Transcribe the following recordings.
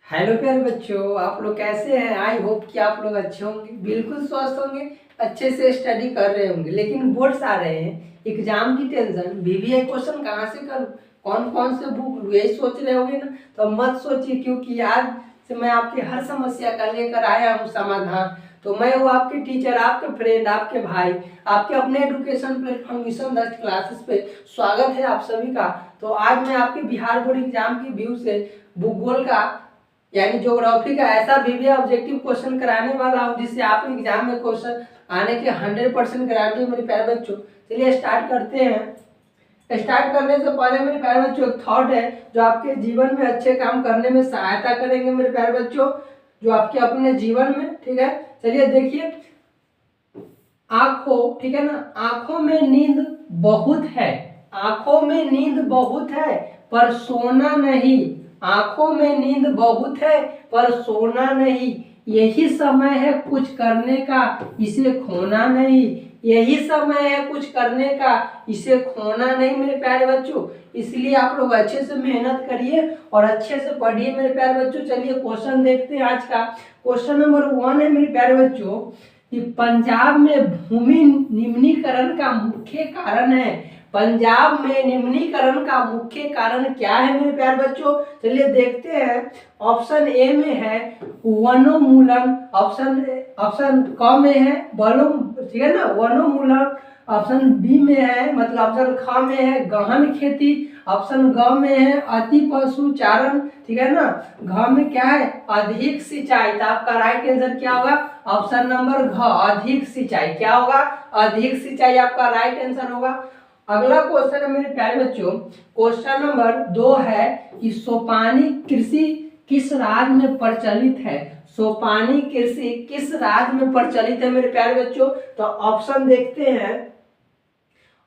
Hello प्यारे बच्चों, आप लोग कैसे हैं। आई होप कि आप लोग अच्छे होंगे, बिल्कुल स्वस्थ होंगे, अच्छे से स्टडी कर रहे होंगे। लेकिन बोर्ड्स आ रहे हैं, एग्जाम की टेंशन, बीबीए क्वेश्चन कहाँ से करूँ, कौन कौन से बुक लूँ, यही सोच रहे होंगे ना। तो मत सोचिए, क्योंकि आज से मैं आपकी हर समस्या का लेकर आया हूँ समाधान। तो मैं हूँ आपके टीचर, आपके फ्रेंड, आपके भाई, आपके अपने एजुकेशन प्लेटफॉर्म मिशन 10 क्लासेस पे स्वागत है आप सभी का। तो आज मैं आपके बिहार बोर्ड एग्जाम की व्यू से भूगोल का यानी ज्योग्राफी का ऐसा बीबीए ऑब्जेक्टिव क्वेश्चन कराने वाला हूँ जिससे आपके एग्जाम में क्वेश्चन आने के 100% गारंटी है मेरे प्यारे बच्चों। चलिए स्टार्ट करते हैं। स्टार्ट करने से पहले मेरे प्यारे बच्चों एक थॉट है जो आपके जीवन में अच्छे काम करने में सहायता करेंगे मेरे प्यारे बच्चों, जो आपके अपने जीवन में। ठीक है, चलिए देखिए। आंखों, ठीक है ना, आंखों में नींद बहुत है, आंखों में नींद बहुत है पर सोना नहीं। आंखों में नींद बहुत है पर सोना नहीं। यही समय है कुछ करने का, इसे खोना नहीं। यही समय है कुछ करने का, इसे खोना नहीं मेरे प्यारे बच्चों। इसलिए आप लोग अच्छे से मेहनत करिए और अच्छे से पढ़िए मेरे प्यारे बच्चों। चलिए क्वेश्चन देखते हैं आज का। क्वेश्चन नंबर 1 है मेरे प्यारे बच्चों कि पंजाब में भूमि निम्नीकरण का मुख्य कारण है। पंजाब में निम्नीकरण का मुख्य कारण क्या है मेरे प्यारे बच्चों। चलिए देखते हैं। ऑप्शन ए में है वनोन्मूलन, ऑप्शन ऑप्शन क में है ठीक है ना, वनोन्मूलन। ऑप्शन बी में है मतलब ऑप्शन ख में है गहन खेती। ऑप्शन ग में है अति पशुचारण, ठीक है ना। घ में क्या है अधिक सिंचाई। तो आपका राइट आंसर क्या होगा ऑप्शन नंबर घ, अधिक सिंचाई। क्या होगा अधिक सिंचाई, आपका राइट आंसर होगा। अगला क्वेश्चन है मेरे प्यारे बच्चों, क्वेश्चन नंबर 2 है कि सोपानी कृषि किस राज्य में प्रचलित है। सोपानी कृषि किस राज्य में प्रचलित है मेरे प्यारे बच्चों। तो ऑप्शन देखते हैं।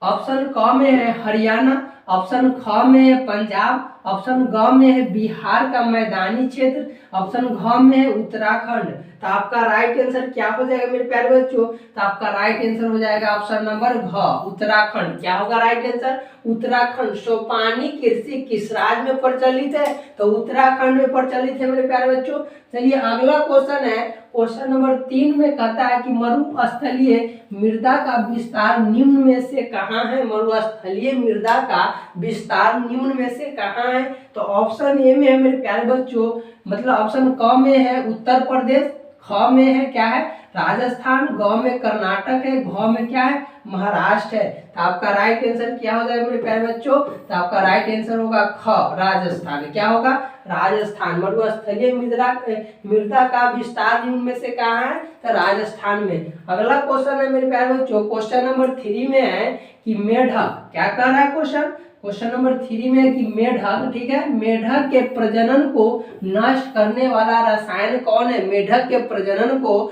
ऑप्शन क में है हरियाणा, ऑप्शन ख में है पंजाब, ऑप्शन ग में है बिहार का मैदानी क्षेत्र, ऑप्शन घ में है उत्तराखंड। तो आपका राइट आंसर क्या हो जाएगा मेरे प्यारे बच्चों। तो आपका राइट आंसर हो जाएगा ऑप्शन नंबर घ, उत्तराखंड। क्या होगा राइट आंसर उत्तराखंड। सोपानी कृषि किस राज्य में प्रचलित है, तो उत्तराखंड में प्रचलित है मेरे प्यारे बच्चों। चलिए अगला क्वेश्चन है, क्वेश्चन नंबर 3 में कहता है कि मरुस्थलीय मृदा का विस्तार निम्न में से कहाँ है। मरुस्थलीय मृदा का विस्तार निम्न में से कहाँ है। तो ऑप्शन ए में है मेरे प्यारे बच्चों मतलब ऑप्शन क में है उत्तर प्रदेश, ख में है क्या है राजस्थान, ग में कर्नाटक है, घ में क्या है महाराष्ट्र है। तो आपका राइट आंसर क्या हो जाएगा मेरे प्यारे बच्चों। तो आपका राइट आंसर होगा ख, राजस्थान। क्या होगा राजस्थान। मरुस्थलीय मृदा का विस्तार निम्न में से कहाँ है तो राजस्थान में। अगला क्वेश्चन है मेरे प्यारे बच्चों, क्वेश्चन नंबर 3 में है कि मेढक, क्या कह रहा है क्वेश्चन, क्वेश्चन नंबर 3 में है कि मेढक, ठीक है, मेढक के प्रजनन को नष्ट करने वाला रसायन कौन है। मेढक के प्रजनन को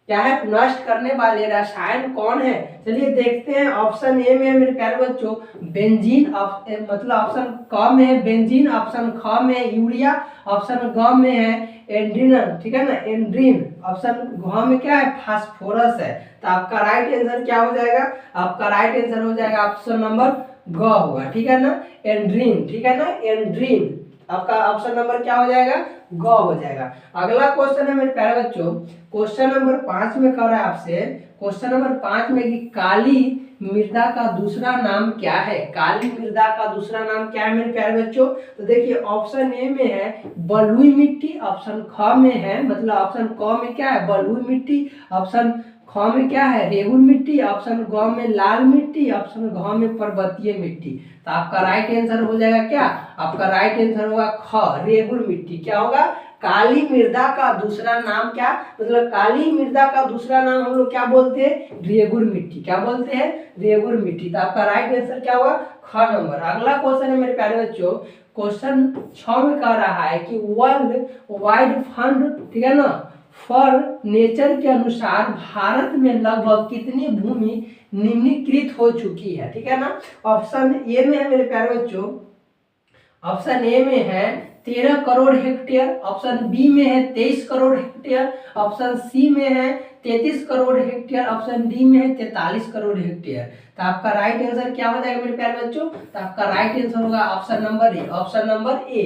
क्या है नष्ट करने वाले रसायन कौन है। चलिए देखते हैं। ऑप्शन ए में है मेरे प्यारे बच्चों बेंजीन, मतलब ऑप्शन क में है बेंजीन, ऑप्शन ख में है यूरिया, ऑप्शन ग में है एंड्रीन, ठीक है ना एंड्रीन, ऑप्शन घ में क्या है फास्फोरस है। तो आपका राइट आंसर क्या हो जाएगा, आपका राइट आंसर हो जाएगा ऑप्शन नंबर ग होगा, ठीक है ना एंड्रीन, ठीक है ना एंड्रीन। आपका ऑप्शन नंबर क्या हो जाएगा ग हो जाएगा। अगला क्वेश्चन है मेरे प्यारे बच्चों, क्वेश्चन नंबर 5 में कह रहा है आपसे, क्वेश्चन नंबर 5 में कि काली मृदा का दूसरा नाम क्या है। काली मृदा का दूसरा नाम क्या है मेरे प्यारे बच्चों। तो देखिए ऑप्शन ए में है बलुई मिट्टी, ऑप्शन ख में है मतलब ऑप्शन क में क्या है बलुई मिट्टी, ऑप्शन ख में क्या है रेगुल मिट्टी, ऑप्शन ग में लाल मिट्टी, ऑप्शन घ में पर्वतीय मिट्टी। तो आपका राइट आंसर हो जाएगा क्या, आपका राइट आंसर होगा ख, रेगुल मिट्टी। क्या होगा काली मृदा का दूसरा नाम क्या मतलब काली मृदा का दूसरा नाम हम लोग क्या बोलते हैं रेगुल मिट्टी। क्या बोलते हैं रेगुल मिट्टी। तो आपका राइट आंसर क्या होगा ख नंबर। अगला क्वेश्चन है मेरे प्यारे बच्चों, क्वेश्चन 6 में कह रहा है कि वर्ल्ड वाइड फंड, ठीक है ना, फॉर नेचर के अनुसार भारत में लगभग कितनी भूमि निम्नीकृत हो चुकी है, ठीक है ना। ऑप्शन ए में है मेरे प्यारे बच्चों, ऑप्शन ए में है 13 करोड़ हेक्टेयर, ऑप्शन बी में है 23 करोड़ हेक्टेयर, ऑप्शन सी में है 33 करोड़ हेक्टेयर, ऑप्शन डी में है 43 करोड़ हेक्टेयर। तो आपका राइट आंसर क्या हो जाएगा मेरे प्यारे बच्चों। तो आपका राइट आंसर होगा option number A, option number A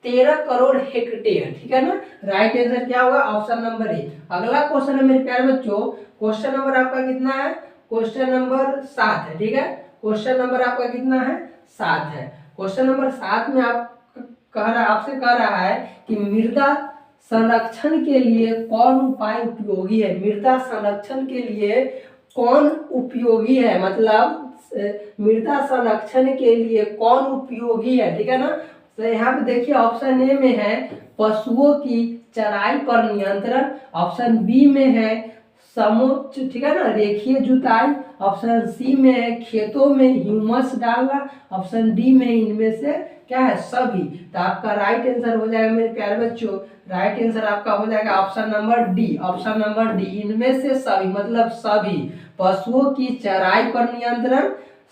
13 crore hectare, ठीक है ना। राइट आंसर क्या होगा, ऑप्शन नंबर ए। अगला क्वेश्चन है मेरे प्यारे बच्चों, क्वेश्चन नंबर आपका कितना है, क्वेश्चन नंबर 7 है, ठीक है। क्वेश्चन नंबर आपका कितना है, 7 है। क्वेश्चन नंबर 7 में आप आपसे कह रहा है कि मृदा संरक्षण के लिए कौन उपाय उपयोगी है। मृदा संरक्षण के लिए कौन उपयोगी है, मतलब मृदा संरक्षण के लिए कौन उपयोगी है, ठीक है ना। तो यहाँ पे देखिए ऑप्शन ए में है पशुओं की चराई पर नियंत्रण, ऑप्शन बी में है समुच्च, ठीक है ना, रेखीय जुताई, ऑप्शन सी में है खेतों में ह्यूमस डालना, ऑप्शन डी में इनमें से क्या है, सभी। तो आपका राइट आंसर हो जाएगा मेरे प्यारे बच्चों, राइट आंसर आपका हो जाएगा option number D. Option number D, इनमें से सभी मतलब सभी। पशुओं की चराई पर नियंत्रण,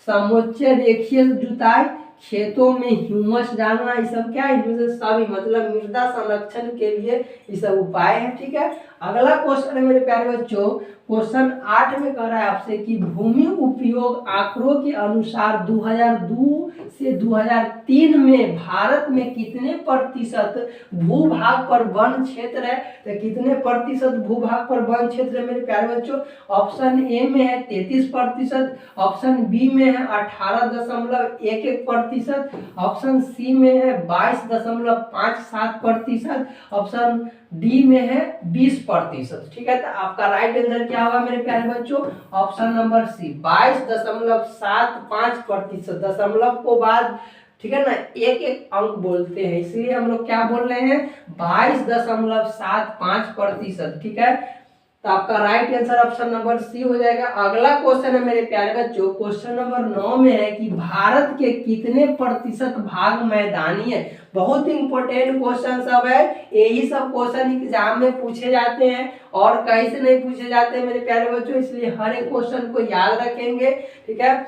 समुच्च रेखीय जुताई, खेतों में ह्यूमस डालना, ये सब क्या है, इनमें से सभी मतलब मृदा संरक्षण के लिए ये सब उपाय है, ठीक है। अगला क्वेश्चन है मेरे प्यारे बच्चों, क्वेश्चन 8 में कह रहा है आपसे कि भूमि उपयोग आंकड़ों के अनुसार 2002 से 2003 में भारत में कितने प्रतिशत भूभाग पर वन क्षेत्र है। तो कितने प्रतिशत भूभाग पर वन क्षेत्र है मेरे प्यारे बच्चों, ऑप्शन ए में है 33%, ऑप्शन बी में है 18.11%, ऑप्शन सी में है 22.57%, ऑप्शन डी में है 20%, ठीक है। तो आपका राइट आंसर क्या होगा मेरे प्यारे बच्चों, ऑप्शन नंबर सी 22.75%। दशमलव को बाद, ठीक है ना, एक एक अंक बोलते हैं, इसलिए हम लोग क्या बोल रहे हैं 22.75%, ठीक है। तो आपका right answer option number C हो जाएगा। अगला क्वेश्चन है मेरे प्यारे बच्चों, क्वेश्चन नंबर 9 में है कि भारत के कितने प्रतिशत भाग मैदानी है। बहुत इंपॉर्टेंट क्वेश्चन सब है, यही सब क्वेश्चन एग्जाम में पूछे जाते हैं और कहीं से नहीं पूछे जाते मेरे प्यारे बच्चों, इसलिए हर एक क्वेश्चन को याद रखेंगे, ठीक है।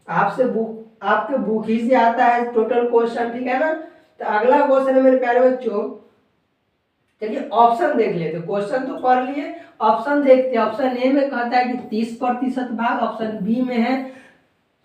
आपके बुक ही से आता है टोटल क्वेश्चन, ठीक है ना। तो अगला क्वेश्चन है मेरे प्यारे बच्चों, चलिए ऑप्शन देख लेते, क्वेश्चन तो पढ़ लिए, ऑप्शन देखते हैं। ऑप्शन ए में कहता है कि 30% भाग, ऑप्शन बी में है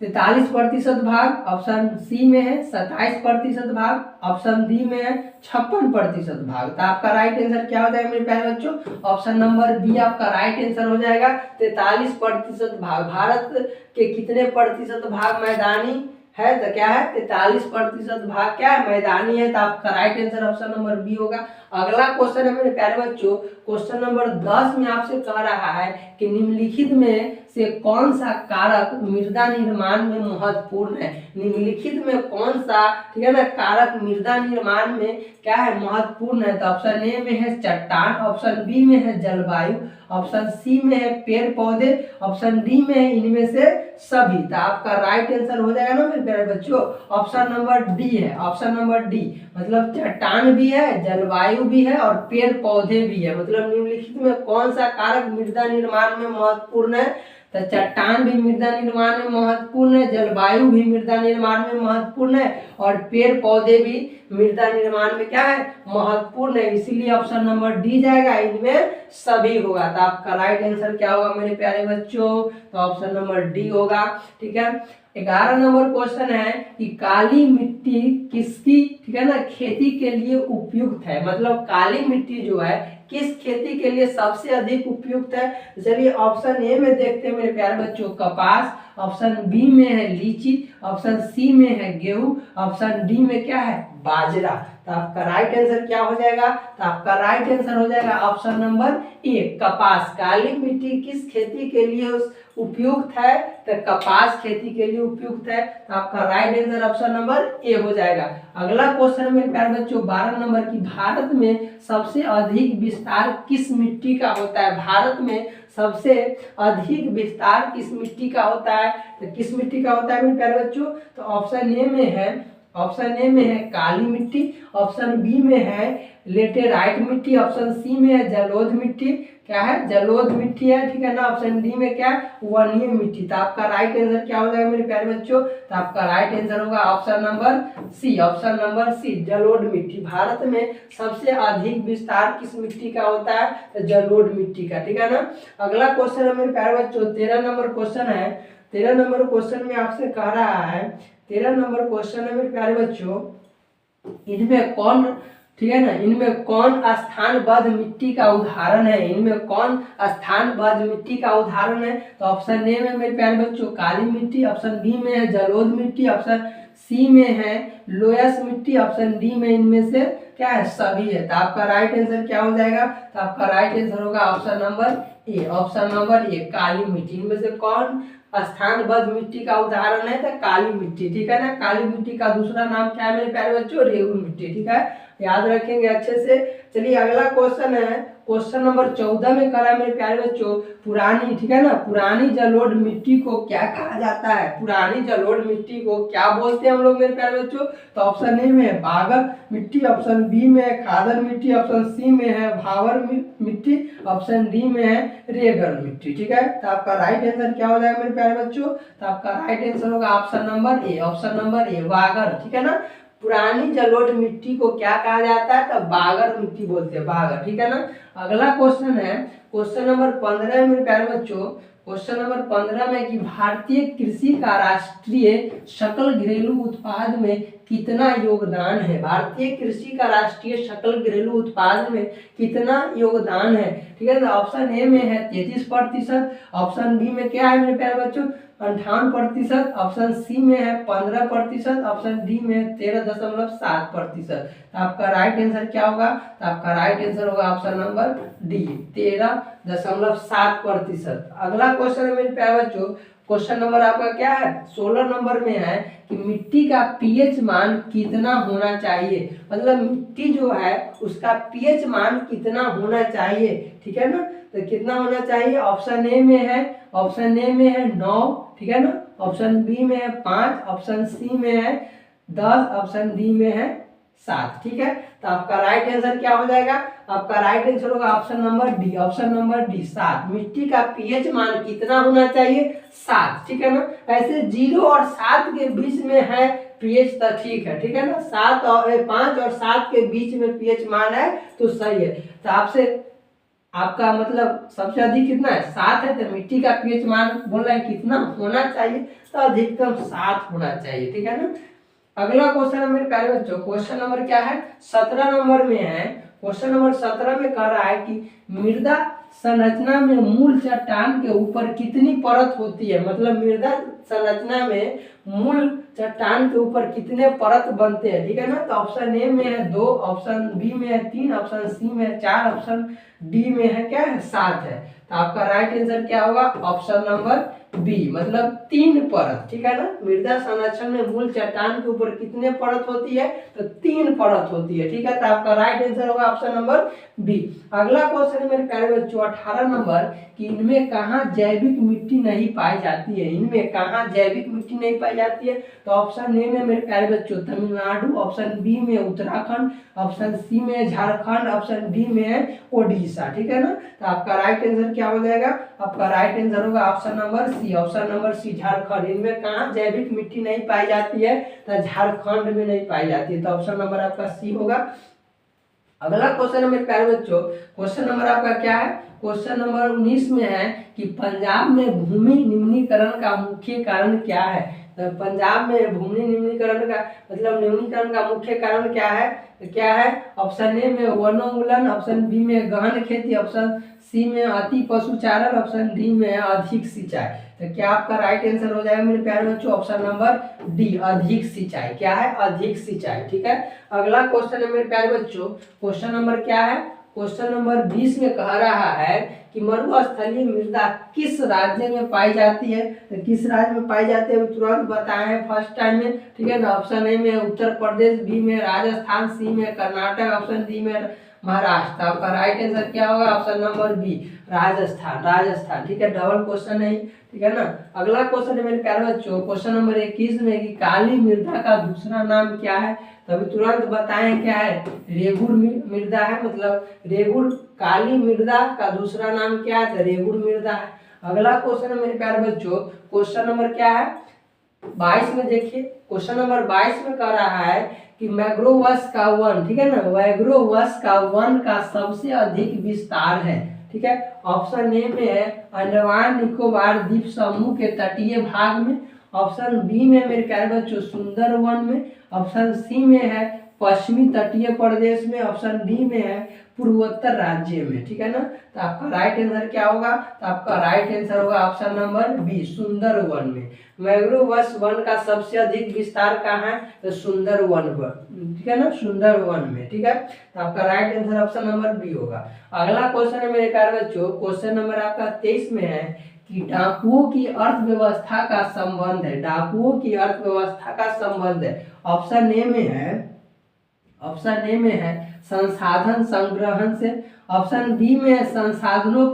43% भाग, ऑप्शन सी में है 27% भाग, ऑप्शन डी में है 56% भाग। तो आपका राइट आंसर क्या हो जाएगा मेरे प्यारे बच्चों, ऑप्शन नंबर बी आपका राइट आंसर हो जाएगा 43% भाग। भारत के कितने प्रतिशत भाग मैदानी है, तो क्या है 43% भाग क्या है, मैदानी है। तो आपका right answer option number B होगा। अगला क्वेश्चन है मेरे प्यारे बच्चों, क्वेश्चन नंबर 10 में आपसे कह रहा है कि निम्नलिखित में से कौन सा कारक मृदा निर्माण में महत्वपूर्ण है। निम्नलिखित में कौन सा, ठीक है ना, कारक मृदा निर्माण में क्या है, महत्वपूर्ण है। तो ऑप्शन ए में है चट्टान, ऑप्शन बी में है जलवायु, ऑप्शन सी में है पेड़ पौधे, ऑप्शन डी में है इनमें से सभी। तो आपका राइट आंसर हो जाएगा ना मेरे प्यारे बच्चों, ऑप्शन नंबर डी है। ऑप्शन नंबर डी मतलब चट्टान भी है, जलवायु भी है और पेड़ पौधे भी है। मतलब निम्नलिखित में कौन सा कारक मृदा निर्माण में महत्वपूर्ण है, तो चट्टान भी मृदा निर्माण में महत्वपूर्ण है, जलवायु भी मृदा निर्माण में महत्वपूर्ण है और पेड़ पौधे भी मृदा निर्माण में क्या है, महत्वपूर्ण है। इसीलिए ऑप्शन नंबर डी जाएगा, इनमें सभी होगा। तो आपका राइट आंसर क्या होगा मेरे प्यारे बच्चों, तो ऑप्शन नंबर डी होगा, ठीक है। 11 नंबर क्वेश्चन है कि काली मिट्टी किसकी, ठीक है ना, खेती के लिए उपयुक्त है। मतलब काली मिट्टी जो है किस खेती के लिए सबसे अधिक उपयुक्त है। चलिए ऑप्शन ए में देखते हैं मेरे प्यारे बच्चों, कपास, ऑप्शन बी में है लीची, ऑप्शन सी में है गेहूं, ऑप्शन डी में क्या है, बाजरा। तो आपका राइट आंसर क्या हो जाएगा, तो आपका राइट आंसर हो जाएगा ऑप्शन नंबर ए, कपास। काली मिट्टी किस खेती के लिए उपयुक्त है, तो कपास खेती के लिए उपयुक्त है। तो आपका राइट आंसर ऑप्शन नंबर ए हो जाएगा। अगला क्वेश्चन मेरे प्यारे बच्चों 12 नंबर की, भारत में सबसे अधिक विस्तार किस मिट्टी का होता है। भारत में सबसे अधिक विस्तार किस मिट्टी का होता है, तो किस मिट्टी का होता है मेरे प्यारे बच्चों, तो ऑप्शन ए में है, ऑप्शन ए में है काली मिट्टी, ऑप्शन बी में है लेटेराइट मिट्टी, ऑप्शन सी में है जलोढ़ मिट्टी, क्या है, जलोढ़ मिट्टी है, ठीक है ना, ऑप्शन डी में क्या, वनीय मिट्टी। तो आपका राइट आंसर क्या हो जाएगा मेरे प्यारे बच्चों, तो आपका राइट आंसर होगा option number C, option number C, जलोढ़ मिट्टी। भारत में सबसे अधिक विस्तार किस मिट्टी का होता है, तो जलोढ़ मिट्टी का, ठीक है ना। अगला क्वेश्चन है मेरे प्यारे बच्चों 13 नंबर क्वेश्चन है। 13 नंबर क्वेश्चन में आपसे कह रहा है, 13 नंबर क्वेश्चन है मेरे प्यारे बच्चों इनमें कौन, ठीक है ना, इनमें कौन स्थानबद्ध मिट्टी का उदाहरण है, इनमें कौन स्थानबद्ध मिट्टी का उदाहरण है? तो ऑप्शन ए में मेरे प्यारे बच्चों काली मिट्टी, ऑप्शन बी में है जलोढ़ मिट्टी, ऑप्शन सी में है लोयस मिट्टी, ऑप्शन डी में इनमें से क्या है, सभी है। तो आपका राइट आंसर क्या हो जाएगा? तो आपका राइट आंसर होगा option number A, option number A काली मिट्टी। इनमें से कौन स्थानबद्ध मिट्टी का उदाहरण है? तो काली मिट्टी, ठीक है ना। काली मिट्टी का दूसरा नाम क्या है मेरे प्यारे बच्चों? रेगू मिट्टी, ठीक है, याद रखेंगे अच्छे से। चलिए अगला क्वेश्चन है, क्वेश्चन नंबर 14 में करा मेरे प्यारे बच्चों पुरानी, ठीक है ना, पुरानी जलोढ़ मिट्टी को क्या कहा जाता है? पुरानी जलोढ़ मिट्टी को क्या बोलते हैं हम लोग मेरे प्यारे बच्चों? तो ऑप्शन ए में है बागर मिट्टी, ऑप्शन बी में है खादर मिट्टी, ऑप्शन सी में है भावर मिट्टी, ऑप्शन डी में है रेगड़ मिट्टी, ठीक है। तो आपका राइट आंसर क्या हो जाएगा मेरे प्यारे बच्चों? तो आपका राइट आंसर होगा option number A, option number ए बागर, ठीक है ना। पुरानी जलोढ़ मिट्टी को क्या कहा जाता है? तो बागर मिट्टी बोलते हैं, बागर, ठीक है ना। अगला क्वेश्चन है क्वेश्चन नंबर 15 में प्यारे बच्चों, क्वेश्चन नंबर 15 में कि भारतीय कृषि का राष्ट्रीय सकल घरेलू उत्पाद में कितना योगदान है? भारतीय कृषि का राष्ट्रीय सकल घरेलू उत्पाद में कितना योगदान है? ठीक है, तो ऑप्शन ए में है 33%, ऑप्शन बी में क्या है मेरे प्यारे बच्चों 58%, ऑप्शन सी में है 15%, ऑप्शन डी में है 13.7%। तो आपका राइट आंसर क्या होगा? तो आपका राइट आंसर होगा ऑप्शन नंबर डी 13.7%। अगला क्वेश्चन है मेरे प्यारे बच्चों, क्वेश्चन नंबर आपका क्या है 16 नंबर में है कि मिट्टी का पीएच मान कितना होना चाहिए? मतलब मिट्टी जो है उसका पीएच मान कितना होना चाहिए, ठीक है ना। तो कितना होना चाहिए? ऑप्शन ए में है, ऑप्शन ए में है 9, ठीक है ना, ऑप्शन बी में है 5, ऑप्शन सी में है 10, ऑप्शन डी में है 7, ठीक है। तो आपका राइट आंसर क्या हो जाएगा? आपका राइट आंसर होगा option number D, option number D 7। मिट्टी का पीएच मान कितना होना चाहिए? 7, ठीक है ना। ऐसे 0 और 7 के बीच में है पीएच तो ठीक है, ठीक है ना। 7 और 5 और 7 के बीच में पीएच मान है तो सही है। तो आपसे आपका मतलब सबसे अधिक कितना है? 7 है। तो मिट्टी का पीएच मान बोल रहा है कितना होना चाहिए? तो अधिकतम 7 होना चाहिए, ठीक है ना। अगला क्वेश्चन है मेरे प्यारे बच्चों, क्वेश्चन नंबर क्या है 17 नंबर में है। क्वेश्चन नंबर 17 में कह रहा है कि मृदा संरचना में मूल चट्टान के ऊपर कितनी परत होती है? मतलब मृदा संरचना में मूल चट्टान के ऊपर कितने परत बनते हैं, ठीक है ना। तो ऑप्शन ए में है 2, ऑप्शन बी में है 3, ऑप्शन सी में है 4, ऑप्शन डी में है क्या है 7 है। तो आपका राइट आंसर क्या होगा? ऑप्शन नंबर बी, मतलब 3 परत, ठीक है ना। मृदा संरक्षण में मूल चट्टान के ऊपर कितने परत होती है? तो 3 परत होती है, ठीक है। तो आपका राइट आंसर होगा ऑप्शन नंबर बी। अगला क्वेश्चन है मेरे प्यारे बच्चों 18 नंबर कि इनमें कहाँ जैविक मिट्टी नहीं पाई जाती है? इनमें कहाँ जैविक मिट्टी नहीं पाई जाती है? तो ऑप्शन ए में मेरे प्यारे बच्चों तमिलनाडु, ऑप्शन बी में उत्तराखंड, ऑप्शन सी में झारखंड, ऑप्शन डी में है ओडिशा, ठीक है ना। तो आपका राइट आंसर क्या हो जाएगा? आपका राइट आंसर होगा option number C, option number C Jharkhand. इनमें कहाँ जैविक मिट्टी नहीं पाई जाती है? तो झारखंड में नहीं पाई जाती है। तो ऑप्शन नंबर आपका सी होगा। अगला क्वेश्चन है मेरे प्यारे बच्चों, क्वेश्चन नंबर आपका क्या है? क्वेश्चन नंबर 19 में है कि पंजाब में भूमि निम्नीकरण का मुख्य कारण क्या है? तो पंजाब में भूमि निम्नीकरण का मतलब निम्नीकरण का मुख्य कारण क्या है? तो क्या है? ऑप्शन ए में वनोन्मूलन, ऑप्शन बी में गहन खेती, ऑप्शन सी में अति पशुचारण, ऑप्शन डी में अधिक सिंचाई। तो क्या आपका राइट आंसर हो जाएगा मेरे प्यारे बच्चों? ऑप्शन नंबर डी अधिक सिंचाई। क्या है? अधिक सिंचाई, ठीक है। अगला क्वेश्चन है मेरे प्यारे बच्चों, क्वेश्चन नंबर क्या है? क्वेश्चन नंबर 20 में कह रहा है कि मरुस्थलीय मृदा किस राज्य में पाई जाती है? तो किस राज्य में पाई जाती है तुरंत बताए हैं फर्स्ट टाइम में, ठीक है ना। ऑप्शन ए में उत्तर प्रदेश, बी में राजस्थान, सी में कर्नाटक, ऑप्शन डी में महाराष्ट्र। आपका राइट आंसर क्या होगा? Option number B Rajasthan, Rajasthan, ठीक है। डबल क्वेश्चन है, ठीक है ना। अगला क्वेश्चन है मेरे प्यारे बच्चों, क्वेश्चन नंबर 21 में कि काली मृदा का दूसरा नाम क्या है? तभी तुरंत बताएं क्या है? रेगुड़ मृदा है, मतलब रेगुड़ काली मृदा का दूसरा नाम क्या है? तो रेगुड़ मृदा है। अगला क्वेश्चन है मेरे प्यारे बच्चों, क्वेश्चन नंबर क्या है 22 में देखिए, क्वेश्चन नंबर 22 में कह रहा है कि मैग्रोवस का वन, ठीक है ना, मैग्रोवस का वन का सबसे अधिक विस्तार है, ठीक है। ऑप्शन ए में है अंडमान निकोबार द्वीप समूह के तटीय भाग में, ऑप्शन बी में मेरे प्यारे बच्चों सुंदरवन में, ऑप्शन सी में है पश्चिमी तटीय प्रदेश में, ऑप्शन डी में है पूर्वोत्तर राज्य में, ठीक है ना। तो आपका राइट आंसर क्या होगा, तो आपका राइट आंसर होगा ऑप्शन नंबर बी, सुंदरवन में। मैंग्रोव वन का सबसे अधिक विस्तार कहाँ है, तो सुंदरवन वन, ठीक है ना, सुंदरवन में, ठीक है। तो आपका right answer option number B होगा। अगला क्वेश्चन है मेरे प्यारे बच्चों, क्वेश्चन नंबर आपका 23 में है कि डाकुओं की अर्थव्यवस्था का संबंध है, डाकुओं की अर्थव्यवस्था का संबंध है। ऑप्शन ए में है, ऑप्शन ए में है संसाधन संग्रहण से, ऑप्शन बी में है संसाधनों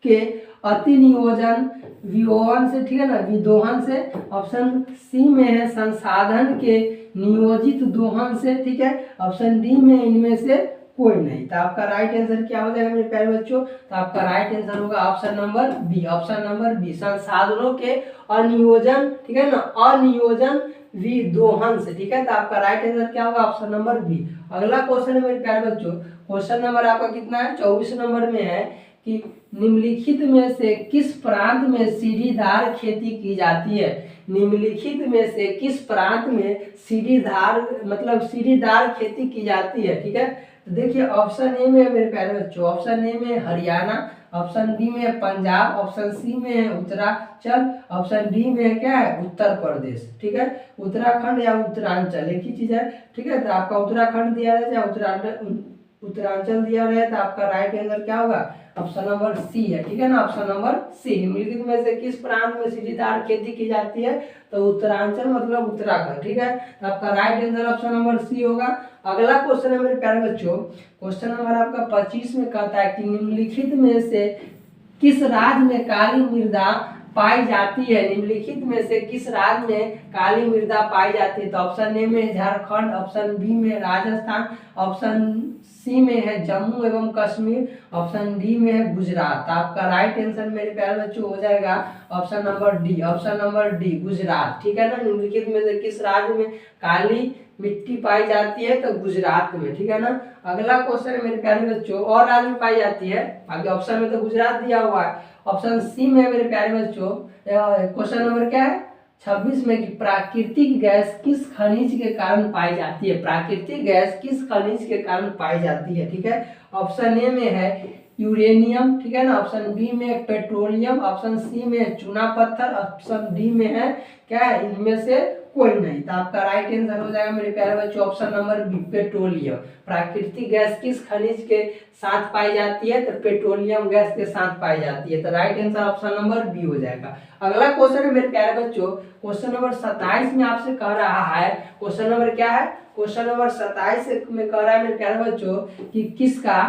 के अति नियोजन वियोहन से, ठीक है ना, विदोहन से, ऑप्शन सी में है संसाधन के नियोजित दोहन से, ठीक है, ऑप्शन डी में इनमें से कोई नहीं। तो आपका राइट आंसर क्या हो जाएगा मेरे प्यारे बच्चों, तो आपका राइट आंसर होगा option number B, option number B, संसाधनों के अनियोजन, ठीक है ना, अनियोजन विदोहन से, ठीक है। तो आपका राइट आंसर क्या होगा, ऑप्शन नंबर बी। अगला क्वेश्चन है मेरे प्यारे बच्चों, क्वेश्चन नंबर आपका कितना है, 24 नंबर में है कि निम्नलिखित में से किस प्रांत में सीढ़ीदार खेती की जाती है, निम्नलिखित में से किस प्रांत में सीढ़ीदार मतलब सीढ़ीदार खेती की जाती है, ठीक है। तो देखिए ऑप्शन ए में है मेरे प्यारे बच्चों, ऑप्शन ए में हरियाणा, ऑप्शन बी में है पंजाब, ऑप्शन सी में है उत्तरांचल, ऑप्शन डी में है क्या है उत्तर प्रदेश, ठीक है। उत्तराखंड या उत्तरांचल एक ही चीज है, ठीक है। तो आपका उत्तराखंड दिया रहे या उत्तरांचल दिया रहे, तो आपका राइट आंसर क्या होगा, ऑप्शन नंबर सी है, ठीक है ना, ऑप्शन नंबर सी। निम्नलिखित में से किस प्रांत में सीढ़ीदार खेती की जाती है, तो उत्तरांचल मतलब उत्तराखंड, ठीक है। तो आपका right answer option number C होगा। अगला क्वेश्चन है मेरे प्यारे बच्चों, क्वेश्चन नंबर आपका 25 में कहता है कि निम्नलिखित में से किस राज्य में काली मृदा पाई जाती है, निम्नलिखित में से किस राज्य में काली मृदा पाई जाती है। तो ऑप्शन ए में झारखंड, ऑप्शन बी में राजस्थान, ऑप्शन सी में है जम्मू एवं कश्मीर, ऑप्शन डी में है गुजरात। आपका राइट आंसर मेरे प्यारे बच्चों हो जाएगा option number D, option number D Gujarat, ठीक है ना। निम्नलिखित में से किस राज्य में काली मिट्टी पाई जाती है, तो गुजरात में, ठीक है ना। अगला क्वेश्चन है मेरे प्यारे बच्चों, और राज्य में पाई जाती है, आगे ऑप्शन में तो गुजरात दिया हुआ है, ऑप्शन सी में मेरे प्यारे बच्चों क्वेश्चन नंबर क्या है 26 में कि प्राकृतिक गैस किस खनिज के कारण पाई जाती है, प्राकृतिक गैस किस खनिज के कारण पाई जाती है, ठीक है। ऑप्शन ए में है यूरेनियम, ठीक है ना, ऑप्शन बी में पेट्रोलियम, ऑप्शन सी में चूना पत्थर, ऑप्शन डी में है क्या है इनमें से कोई नहीं। तो आपका राइट आंसर हो जाएगा मेरे प्यारे बच्चों ऑप्शन नंबर बी, पेट्रोलियम। प्राकृतिक गैस किस खनिज के साथ पाई जाती है, तो पेट्रोलियम गैस के साथ पाई जाती है। तो right answer option number B हो जाएगा। अगला क्वेश्चन है मेरे प्यारे बच्चों, क्वेश्चन नंबर 27 में आपसे कह रहा है, क्वेश्चन नंबर क्या है, क्वेश्चन नंबर 27 में कह रहा है मेरे प्यारे बच्चों कि किसका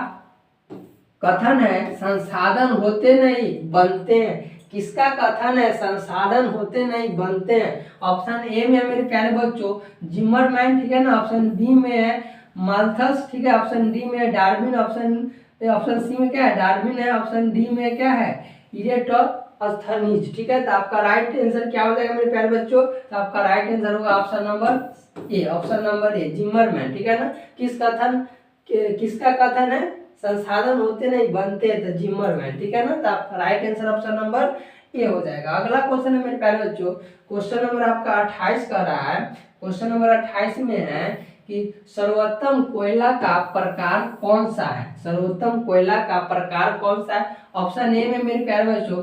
कथन है संसाधन होते नहीं बनते हैं, किसका कथन है संसाधन होते नहीं बनते हैं। ऑप्शन ए में है मेरे प्यारे बच्चों जिमरमैन, ठीक है ना, ऑप्शन बी में है माल्थस, ठीक है, ऑप्शन डी में है डार्विन, ऑप्शन सी में क्या है डार्विन है, ऑप्शन डी में क्या है इरेटोस्थनीज, ठीक है। तो आपका राइट आंसर क्या हो जाएगा मेरे प्यारे बच्चों, तो आपका राइट आंसर होगा option number A, option number A Zimmerman, ठीक है ना। किसका कथन है संसाधन होते नहीं बनते, तो जिमरमैन, ठीक है ना। तो आपका राइट आंसर ऑप्शन नंबर ए हो जाएगा। अगला क्वेश्चन है मेरे प्यारे बच्चों, क्वेश्चन नंबर आपका 28 का रहा है, क्वेश्चन नंबर 28 में है कि सर्वोत्तम कोयला का प्रकार कौन सा है, सर्वोत्तम कोयला का प्रकार कौन सा है। ऑप्शन ए में मेरे प्यारे बच्चों,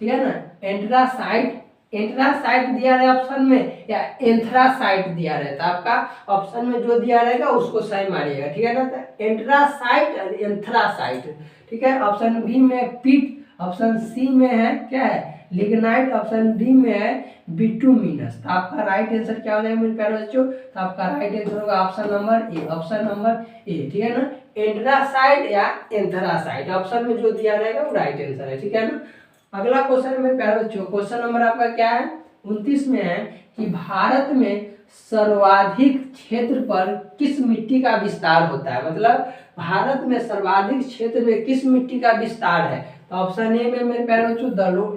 ठीक है ना, एंट्रासाइट दिया रहे ऑप्शन में या एंथ्रासाइट दिया रहता, आपका ऑप्शन में जो दिया रहेगा उसको सही मारिएगा, ठीक है ना। तो एंट्रासाइट और एंथ्रासाइट, ठीक है। ऑप्शन बी में पीट, ऑप्शन सी में है क्या है लिग्नाइट, ऑप्शन डी में है बिटुमिनस। तो आपका राइट आंसर क्या हो जाएगा मेरे प्यारे बच्चों, तो आपका राइट आंसर होगा option number A, option number ए, ठीक है ना, एंट्रासाइट या एंथ्रासाइट, ऑप्शन में जो दिया रहेगा वो राइट आंसर है, ठीक है ना। अगला क्वेश्चन मेरे प्यारे बच्चों, क्वेश्चन नंबर आपका क्या है 29 में है कि भारत में सर्वाधिक क्षेत्र पर किस मिट्टी का विस्तार होता है, मतलब भारत में सर्वाधिक क्षेत्र में किस मिट्टी का विस्तार है। तो ऑप्शन ए में मेरे प्यारे बच्चों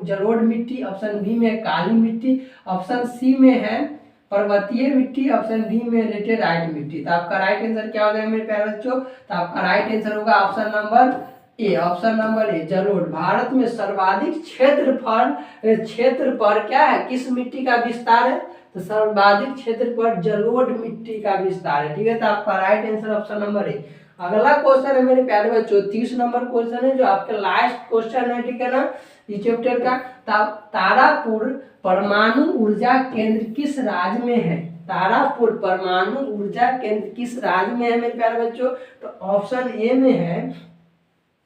जलोढ़ मिट्टी, ऑप्शन बी में काली मिट्टी, ऑप्शन सी में है पर्वतीय मिट्टी, ऑप्शन डी में लेटेराइट मिट्टी। तो आपका राइट आंसर क्या हो जाएगा मेरे प्यारे बच्चों, तो आपका राइट आंसर होगा option number A, option number ए जलोढ़। भारत में सर्वाधिक क्षेत्र पर क्या है किस मिट्टी का विस्तार है, तो सर्वाधिक क्षेत्र पर जलोढ़ मिट्टी का विस्तार है। ठीक है, तो आपका राइट आंसर ऑप्शन नंबर है। अगला क्वेश्चन है मेरे प्यारे बच्चों, 30 नंबर क्वेश्चन है जो आपका लास्ट क्वेश्चन है। ठीक है ना, इस चैप्टर का। तारापुर परमाणु ऊर्जा केंद्र किस राज्य में है? तारापुर परमाणु ऊर्जा केंद्र किस राज्य में है मेरे प्यारे बच्चों? तो ऑप्शन ए में है,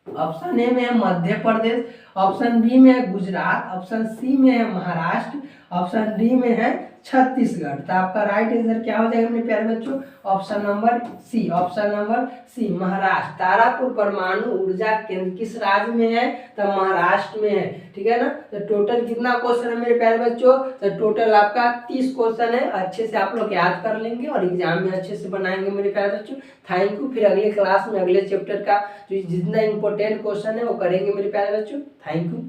ऑप्शन ए में है मध्य प्रदेश, ऑप्शन बी में है गुजरात, ऑप्शन सी में है महाराष्ट्र, ऑप्शन डी में है छत्तीसगढ़। तो आपका राइट आंसर क्या हो जाएगा मेरे प्यारे बच्चों? Option number C, option number C Maharashtra. Tarapur परमाणु ऊर्जा केंद्र किस राज्य में है? तो महाराष्ट्र में है। ठीक है ना, तो टोटल कितना क्वेश्चन है मेरे प्यारे बच्चों? तो टोटल आपका 30 क्वेश्चन है। अच्छे से आप लोग याद कर लेंगे और एग्जाम में अच्छे से बनाएंगे मेरे प्यारे बच्चों। Thank you. फिर अगले क्लास में अगले चैप्टर का जो जितना इंपॉर्टेंट क्वेश्चन है वो करेंगे मेरे प्यारे बच्चों। Thank you.